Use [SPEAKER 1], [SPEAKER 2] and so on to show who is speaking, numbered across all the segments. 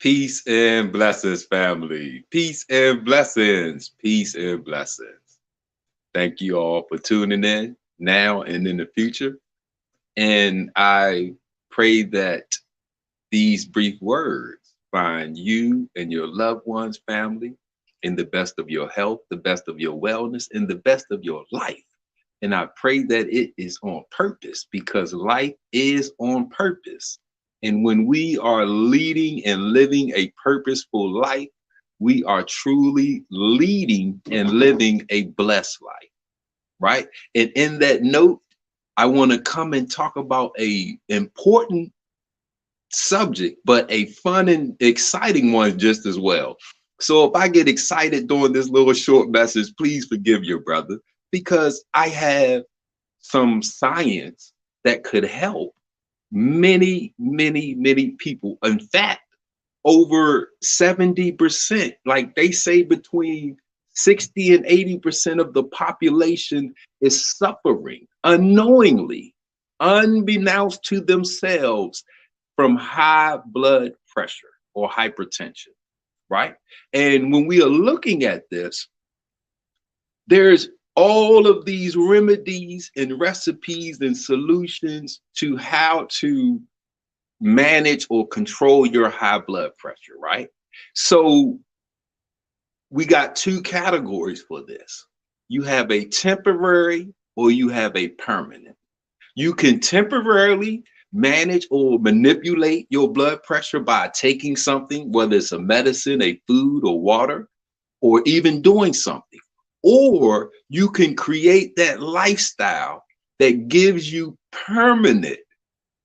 [SPEAKER 1] Peace and blessings, family. Peace and blessings. Peace and blessings. Thank you all for tuning in now and in the future. And I pray that these brief words find you and your loved ones, family, in the best of your health, the best of your wellness, and the best of your life. And I pray that it is on purpose, because life is on purpose. And when we are leading and living a purposeful life, we are truly leading and living a blessed life, right? And in that note, I want to come and talk about a important subject, but a fun and exciting one just as well. So if I get excited during this little short message, please forgive your brother, because I have some science that could help many, many, many people. In fact, over 70%, like they say, between 60 and 80% of the population is suffering unknowingly, unbeknownst to themselves, from high blood pressure or hypertension, right? And when we are looking at this, there's all of these remedies and recipes and solutions to how to manage or control your high blood pressure, right? So we got two categories for this. You have a temporary or you have a permanent. You can temporarily manage or manipulate your blood pressure by taking something, whether it's a medicine, a food, or water, or even doing something. Or you can create that lifestyle that gives you permanent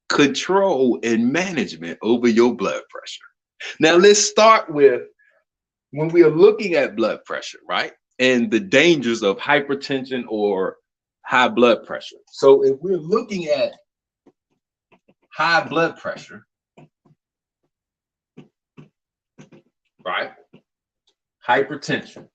[SPEAKER 1] control and management over your blood pressure. Now, let's start with when we are looking at blood pressure, right? And the dangers of hypertension or high blood pressure. So if we're looking at high blood pressure, right? Hypertension.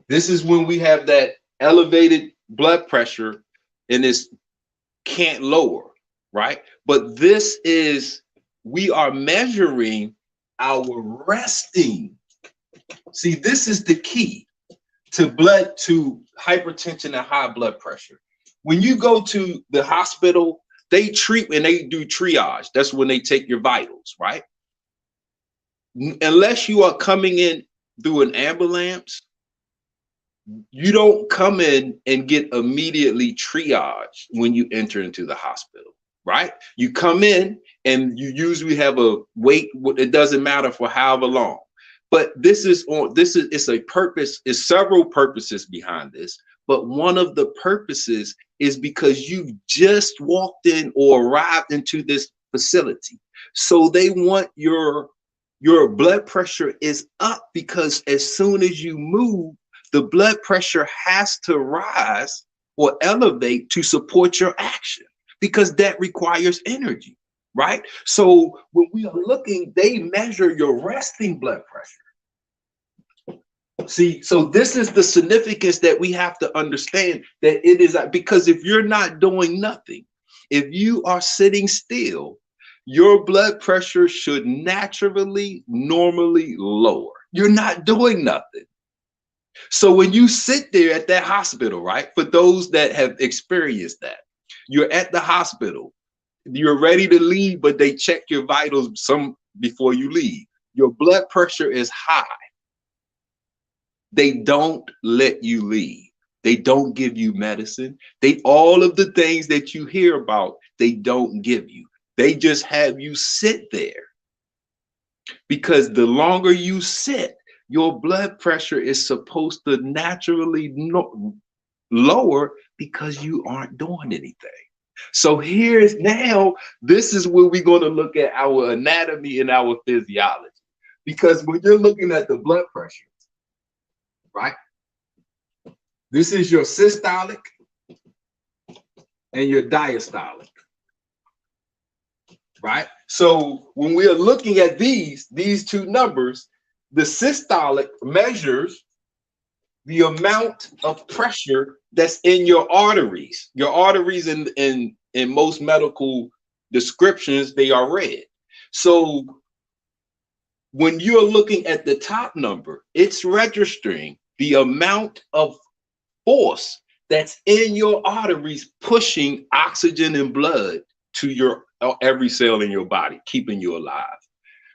[SPEAKER 1] This is when we have that elevated blood pressure and this can't lower, right? But this is, we are measuring our resting. See, this is the key to hypertension and high blood pressure. When you go to the hospital, they treat and they do triage. That's when they take your vitals, right? Unless you are coming in through an ambulance, you don't come in and get immediately triaged when you enter into the hospital, right? You come in and you usually have a wait. It doesn't matter for however long. But it's a purpose, it's several purposes behind this. But one of the purposes is because you just walked in or arrived into this facility. So they want your blood pressure is up, because as soon as you move, the blood pressure has to rise or elevate to support your action, because that requires energy, right? So when we are looking, they measure your resting blood pressure. See, so this is the significance that we have to understand, that it is because if you're not doing nothing, if you are sitting still, your blood pressure should naturally, normally lower. You're not doing nothing. So when you sit there at that hospital, right, for those that have experienced that, you're at the hospital, you're ready to leave, but they check your vitals some before you leave. Your blood pressure is high. They don't let you leave. They don't give you medicine. All of the things that you hear about, they don't give you. They just have you sit there, because the longer you sit, your blood pressure is supposed to naturally lower, because you aren't doing anything. So this is where we're going to look at our anatomy and our physiology. Because when you're looking at the blood pressure, right, this is your systolic and your diastolic. right? So when we are looking at these two numbers, the systolic measures the amount of pressure that's in your arteries. Your arteries in most medical descriptions, they are red. So when you're looking at the top number, it's registering the amount of force that's in your arteries pushing oxygen and blood to your every cell in your body, keeping you alive.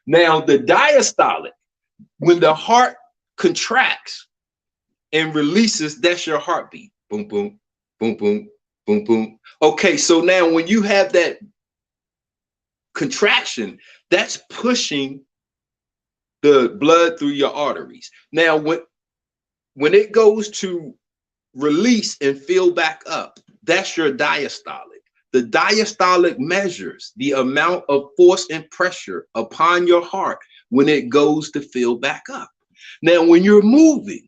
[SPEAKER 1] Now, the diastolic, when the heart contracts and releases, that's your heartbeat. Boom, boom, boom, boom, boom, boom. Okay, so now when you have that contraction, that's pushing the blood through your arteries. Now, when it goes to release and fill back up, that's your diastolic. The diastolic measures the amount of force and pressure upon your heart when it goes to fill back up. Now, when you're moving,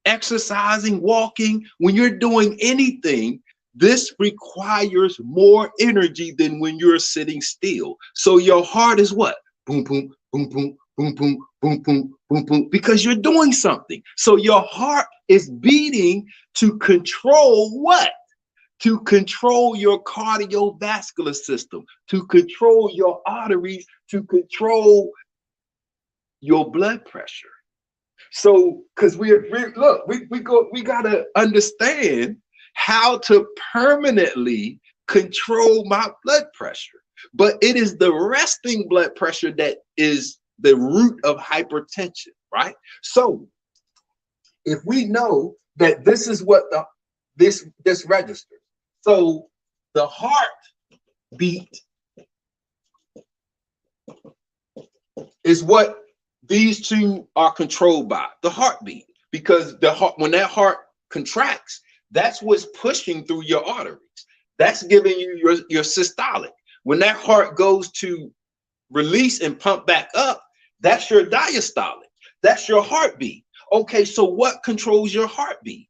[SPEAKER 1] exercising, walking, when you're doing anything, this requires more energy than when you're sitting still. So your heart is what? Boom, boom, boom, boom, boom, boom, boom, boom, boom, boom, because you're doing something. So your heart is beating to control what? To control your cardiovascular system, to control your arteries, to control your blood pressure. So, because we gotta understand how to permanently control my blood pressure. But it is the resting blood pressure that is the root of hypertension, right? So, if we know that this is what this registers, so the heart beat is what these two are controlled by, the heartbeat, because the heart, when that heart contracts, that's what's pushing through your arteries. That's giving you your systolic. When that heart goes to release and pump back up, that's your diastolic. That's your heartbeat. Okay, so what controls your heartbeat?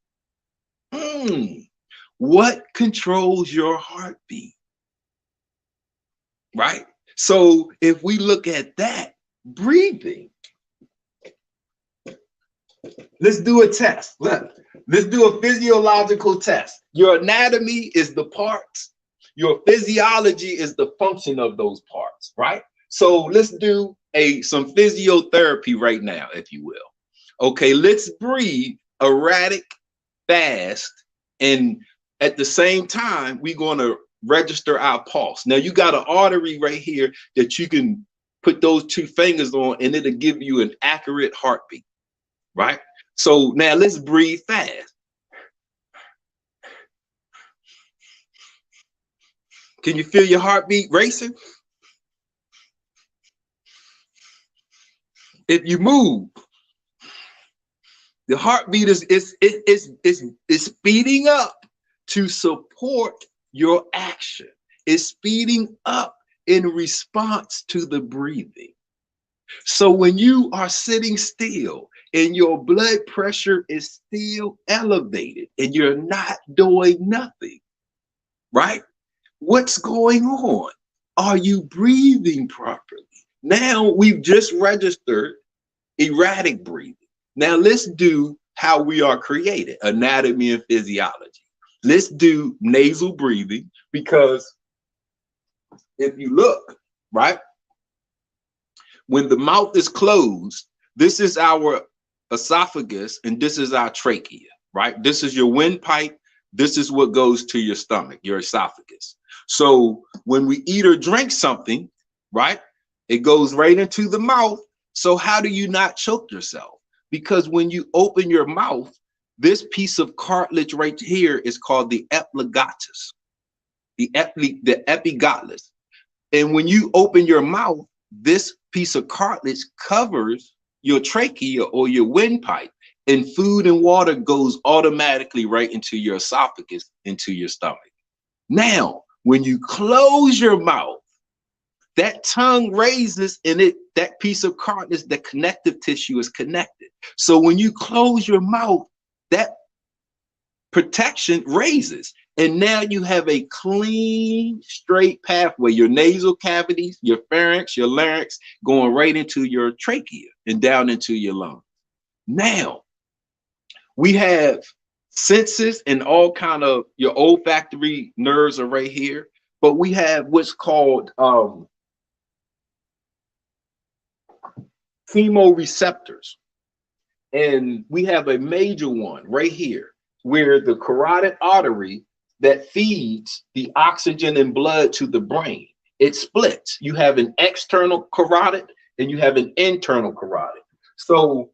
[SPEAKER 1] What controls your heartbeat? Right? So if we look at that, breathing. Let's do a test. Let's do a physiological test. Your anatomy is the parts. Your physiology is the function of those parts, right? So let's do some physiotherapy right now, if you will. Okay, let's breathe erratic, fast, and at the same time, we're going to register our pulse. Now you got an artery right here that you can put those two fingers on, and it'll give you an accurate heartbeat, right? So now let's breathe fast. Can you feel your heartbeat racing? If you move, the heartbeat is speeding up to support your action. It's speeding up in response to the breathing. So when you are sitting still and your blood pressure is still elevated and you're not doing nothing, right? What's going on? Are you breathing properly? Now we've just registered erratic breathing. Now let's do how we are created, anatomy and physiology. Let's do nasal breathing, because if you look, right, when the mouth is closed, this is our esophagus and this is our trachea, right? This is your windpipe. This is what goes to your stomach, your esophagus. So when we eat or drink something, right, it goes right into the mouth. So how do you not choke yourself? Because when you open your mouth, this piece of cartilage right here is called the epiglottis, the epiglottis. And when you open your mouth, this piece of cartilage covers your trachea or your windpipe, and food and water goes automatically right into your esophagus, into your stomach. Now, when you close your mouth, that tongue raises, and that piece of cartilage, the connective tissue, is connected. So when you close your mouth, that protection raises. And now you have a clean, straight pathway. Your nasal cavities, your pharynx, your larynx going right into your trachea and down into your lungs. Now, we have senses and all kind of your olfactory nerves are right here, but we have what's called chemoreceptors. And we have a major one right here where the carotid artery that feeds the oxygen and blood to the brain, it splits. You have an external carotid and you have an internal carotid. So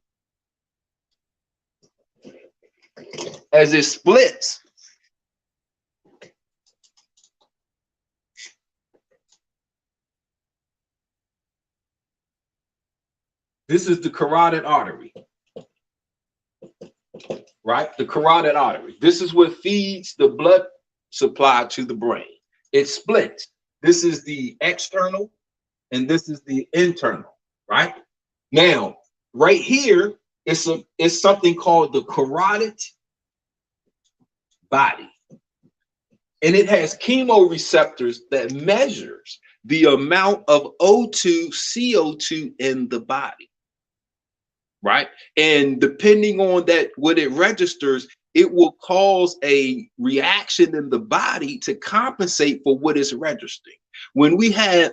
[SPEAKER 1] as it splits, this is the carotid artery, right? The carotid artery. This is what feeds the blood supply to the brain. It splits. This is the external and this is the internal, right? Now, right here, it's something called the carotid body. And it has chemoreceptors that measures the amount of O2, CO2 in the body, right? And depending on that, what it registers, it will cause a reaction in the body to compensate for what it's registering. When we have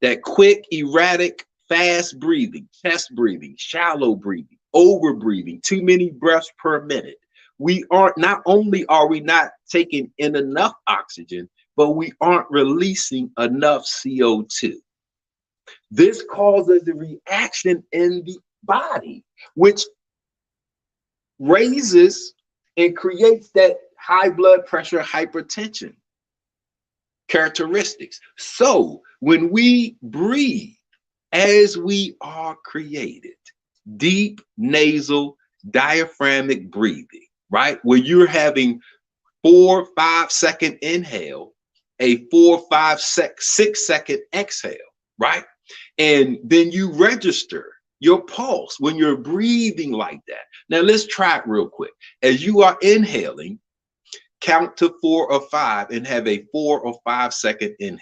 [SPEAKER 1] that quick, erratic, fast breathing, chest breathing, shallow breathing, over breathing, too many breaths per minute, we aren't, not only are we not taking in enough oxygen, but we aren't releasing enough CO2. This causes a reaction in the body, which raises and creates that high blood pressure, hypertension characteristics. So when we breathe as we are created, deep nasal diaphragmatic breathing, right? Where you're having 4-5 second inhale, a 6 second exhale, right? And then you register your pulse when you're breathing like that. Now let's try it real quick. As you are inhaling, count to 4 or 5 and have a 4 or 5 second inhale.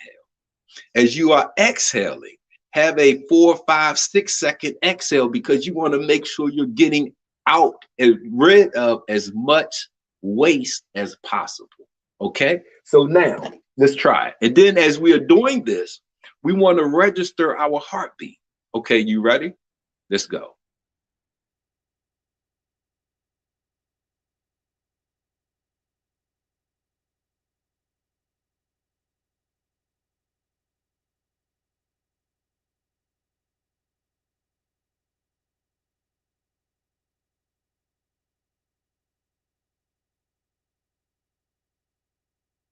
[SPEAKER 1] As you are exhaling, have a 4, 5, 6 second exhale, because you want to make sure you're getting out and rid of as much waste as possible. Okay, so now let's try it. And then as we are doing this, we want to register our heartbeat. Okay, you ready? Let's go.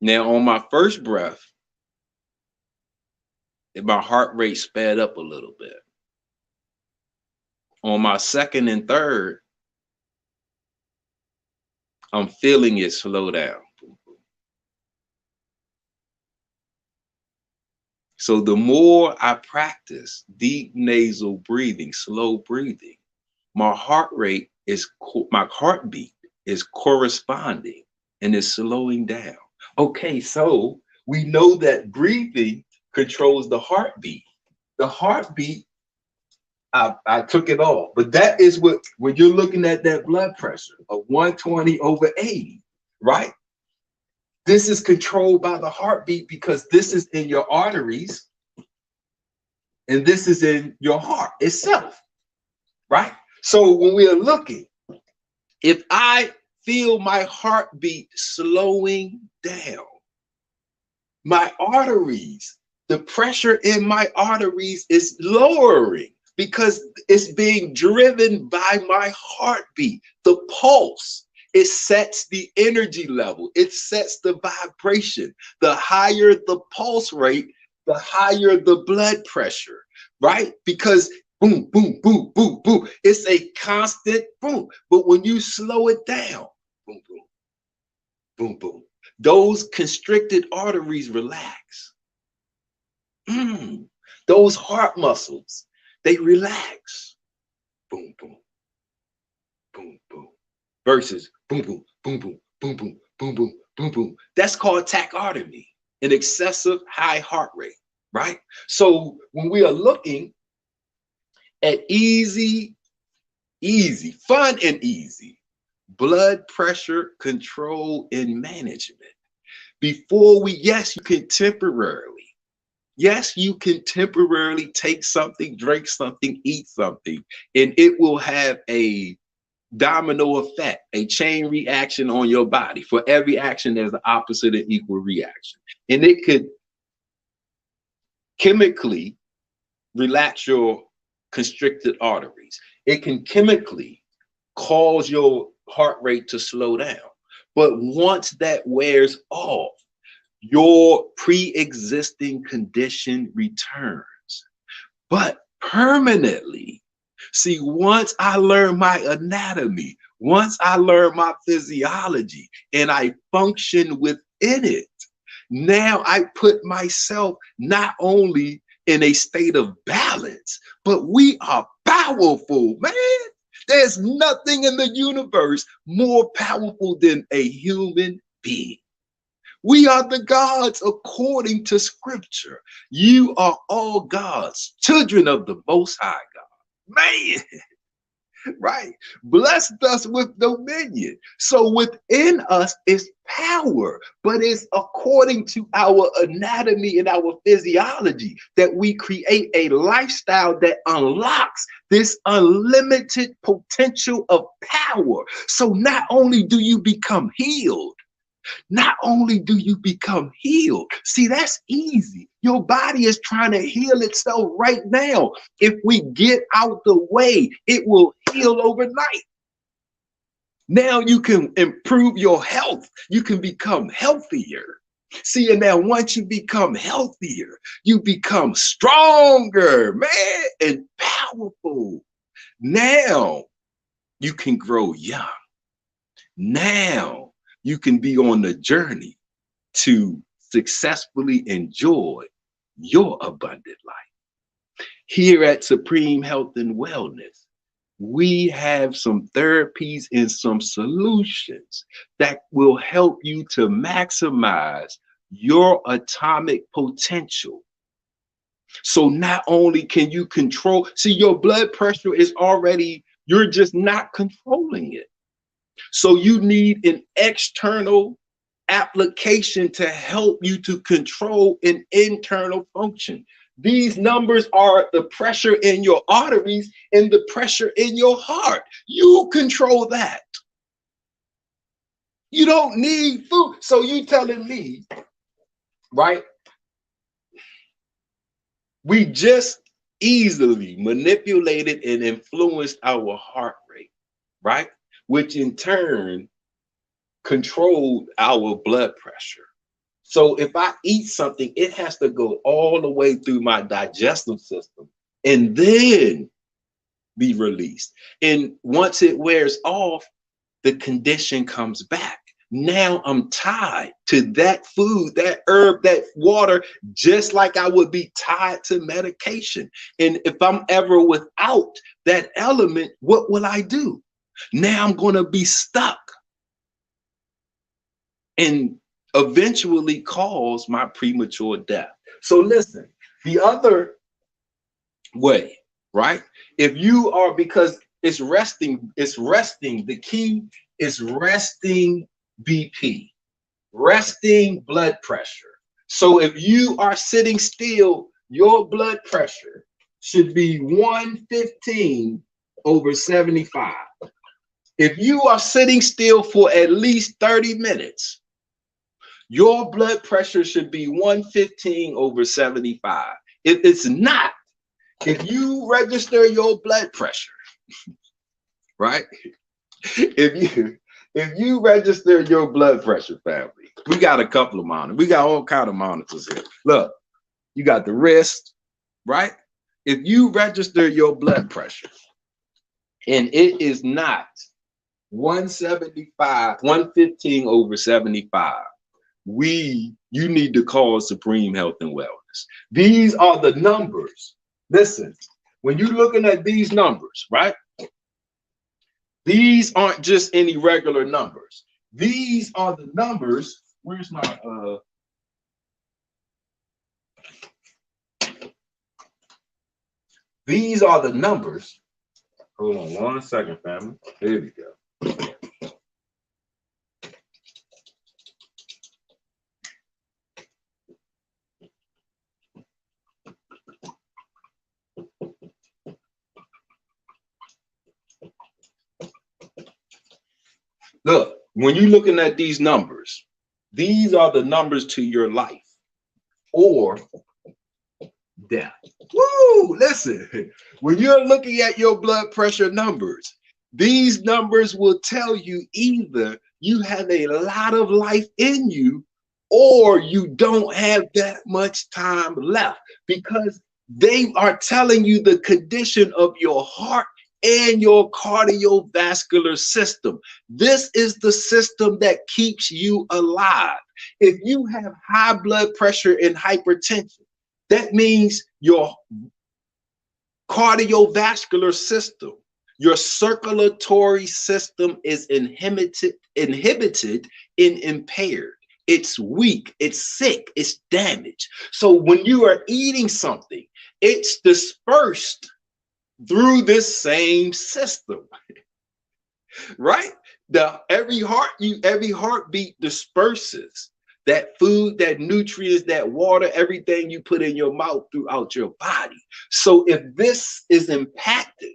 [SPEAKER 1] Now on my first breath, my heart rate sped up a little bit. On my second and third, I'm feeling it slow down. So the more I practice deep nasal breathing, slow breathing, my heartbeat is corresponding and is slowing down. Okay, so we know that breathing controls the heartbeat. The heartbeat, I took it off, but that is what, when you're looking at that blood pressure of 120/80, right? This is controlled by the heartbeat because this is in your arteries and this is in your heart itself, right? So when we are looking, if I feel my heartbeat slowing down, my arteries, the pressure in my arteries is lowering because it's being driven by my heartbeat. The pulse, it sets the energy level. It sets the vibration. The higher the pulse rate, the higher the blood pressure, right? Because boom, boom, boom, boom, boom. It's a constant boom. But when you slow it down, boom, boom, boom, boom, those constricted arteries relax. Those heart muscles, they relax. Boom, boom, boom, boom. Versus boom, boom, boom, boom, boom, boom, boom, boom, boom, boom. That's called tachycardia, an excessive high heart rate, right? So when we are looking at fun and easy blood pressure control and management, before we, yes, you can temporarily take something, drink something, eat something, and it will have a domino effect, a chain reaction on your body. For every action, there's an opposite and equal reaction. And it could chemically relax your constricted arteries. It can chemically cause your heart rate to slow down. But once that wears off, your pre-existing condition returns. But permanently. See, once I learned my anatomy, once I learned my physiology, and I function within it, now I put myself not only in a state of balance, but we are powerful, man. There's nothing in the universe more powerful than a human being. We are the gods according to scripture. You are all gods, children of the Most High God. Man, right? Blessed us with dominion. So within us is power, but it's according to our anatomy and our physiology that we create a lifestyle that unlocks this unlimited potential of power. So not only do you become healed, not only do you become healed, see, that's easy. Your body is trying to heal itself right now. If we get out the way, it will heal overnight. Now you can improve your health. You can become healthier. See, and now once you become healthier, you become stronger, man, and powerful. Now you can grow young. Now you can be on the journey to successfully enjoy your abundant life. Here at Supreme Health and Wellness, we have some therapies and some solutions that will help you to maximize your atomic potential. So not only can you control, see, your blood pressure is already, you're just not controlling it. So you need an external application to help you to control an internal function. These numbers are the pressure in your arteries and the pressure in your heart. You control that. You don't need food. So you telling me, right? We just easily manipulated and influenced our heart rate, right? Which in turn controlled our blood pressure. So if I eat something, it has to go all the way through my digestive system and then be released. And once it wears off, the condition comes back. Now I'm tied to that food, that herb, that water, just like I would be tied to medication. And if I'm ever without that element, what will I do? Now I'm going to be stuck and eventually cause my premature death. So listen, the other way, right? If you are, because it's resting, the key is resting BP, resting blood pressure. So if you are sitting still, your blood pressure should be 115/75. If you are sitting still for at least 30 minutes, your blood pressure should be 115/75. If it's not, if you register your blood pressure, right? If you register your blood pressure, family, we got a couple of monitors. We got all kind of monitors here. Look, you got the wrist, right? If you register your blood pressure and it is not 115/75, you need to call Supreme Health and Wellness. These are the numbers. Listen, when you're looking at these numbers, right? These aren't just any regular numbers. These are the numbers. Where's my these are the numbers. Hold on 1 second, family. Here we go. Look, when you're looking at these numbers, these are the numbers to your life or death. Woo! Listen, when you're looking at your blood pressure numbers, these numbers will tell you either you have a lot of life in you or you don't have that much time left, because they are telling you the condition of your heart and your cardiovascular system. This is the system that keeps you alive. If you have high blood pressure and hypertension, that means your cardiovascular system, your circulatory system is inhibited and impaired. It's weak, it's sick, it's damaged. So when you are eating something, it's dispersed through this same system, right? Every heartbeat disperses that food, that nutrients, that water, everything you put in your mouth throughout your body. So if this is impacted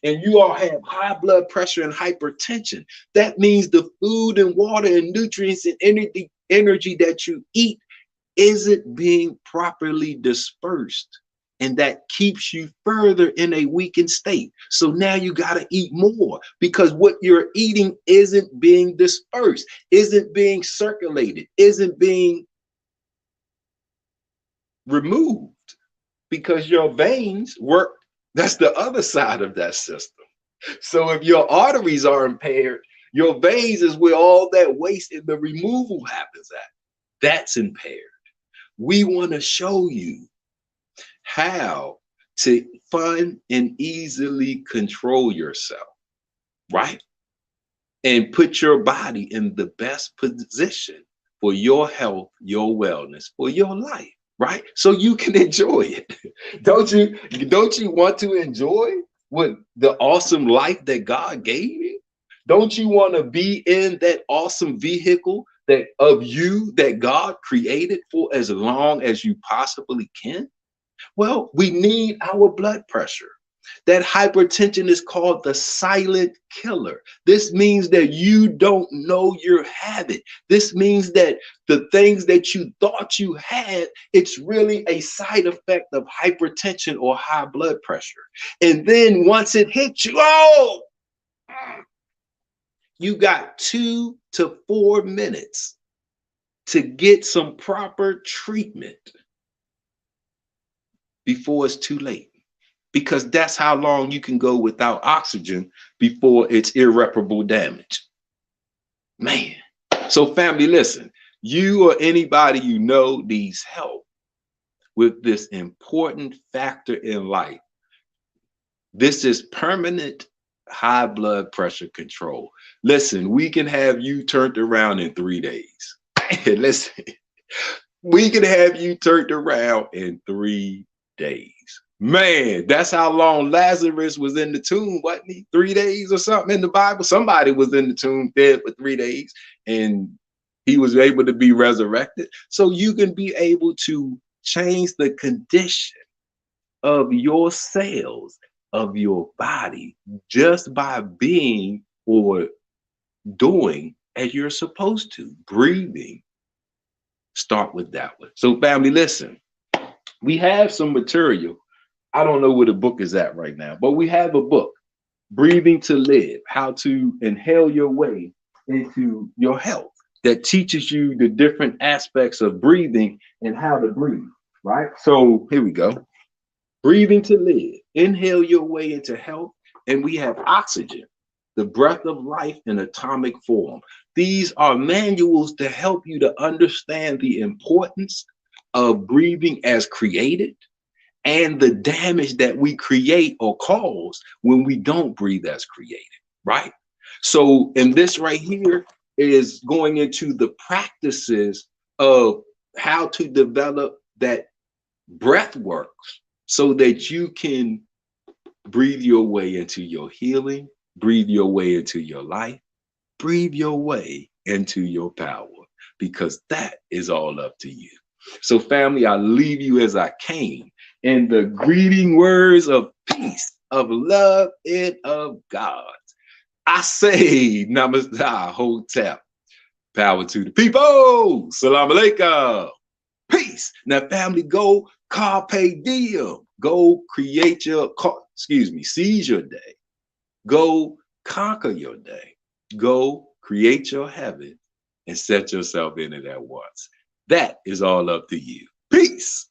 [SPEAKER 1] and you all have high blood pressure and hypertension, that means the food and water and nutrients and energy that you eat isn't being properly dispersed. And that keeps you further in a weakened state. So now you got to eat more, because what you're eating isn't being dispersed, isn't being circulated, isn't being removed, because your veins work. That's the other side of that system. So if your arteries are impaired, your veins is where all that waste and the removal happens at. That's impaired. We want to show you how to fun and easily control yourself, right? And put your body in the best position for your health, your wellness, for your life, right? So you can enjoy it. Don't you want to enjoy what the awesome life that God gave you? Don't you want to be in that awesome vehicle that of you that God created for as long as you possibly can? Well, we need our blood pressure. That hypertension is called the silent killer. This means that you don't know you have it. This means that the things that you thought you had, it's really a side effect of hypertension or high blood pressure. And then once it hits you, oh, you got 2 to 4 minutes to get some proper treatment before it's too late, because that's how long you can go without oxygen before it's irreparable damage. Man, so family, listen, you or anybody you know needs help with this important factor in life. This is permanent high blood pressure control. Listen, we can have you turned around in 3 days. Listen, we can have you turned around in 3 days. Man, that's how long Lazarus was in the tomb, wasn't he? 3 days or something in the Bible. Somebody was in the tomb dead for 3 days and he was able to be resurrected. So you can be able to change the condition of your cells, of your body, just by being or doing as you're supposed to. Breathing. Start with that one. So family, listen. We have some material. I don't know where the book is at right now, but we have a book, Breathing to Live, how to inhale your way into your health, that teaches you the different aspects of breathing and how to breathe, right? So here we go. Breathing to Live, inhale your way into health. And we have Oxygen, the breath of life in atomic form. These are manuals to help you to understand the importance of breathing as created and the damage that we create or cause when we don't breathe as created. right? So, and this right here is going into the practices of how to develop that breath works so that you can breathe your way into your healing, breathe your way into your life, breathe your way into your power, because that is all up to you. So, family, I leave you as I came in the greeting words of peace, of love, and of God. I say, Namaste, Hotep. Power to the people. Salam alaikum. Peace. Now, family, go carpe diem. Go create your, seize your day. Go conquer your day. Go create your heaven and set yourself in it at once. That is all up to you. Peace.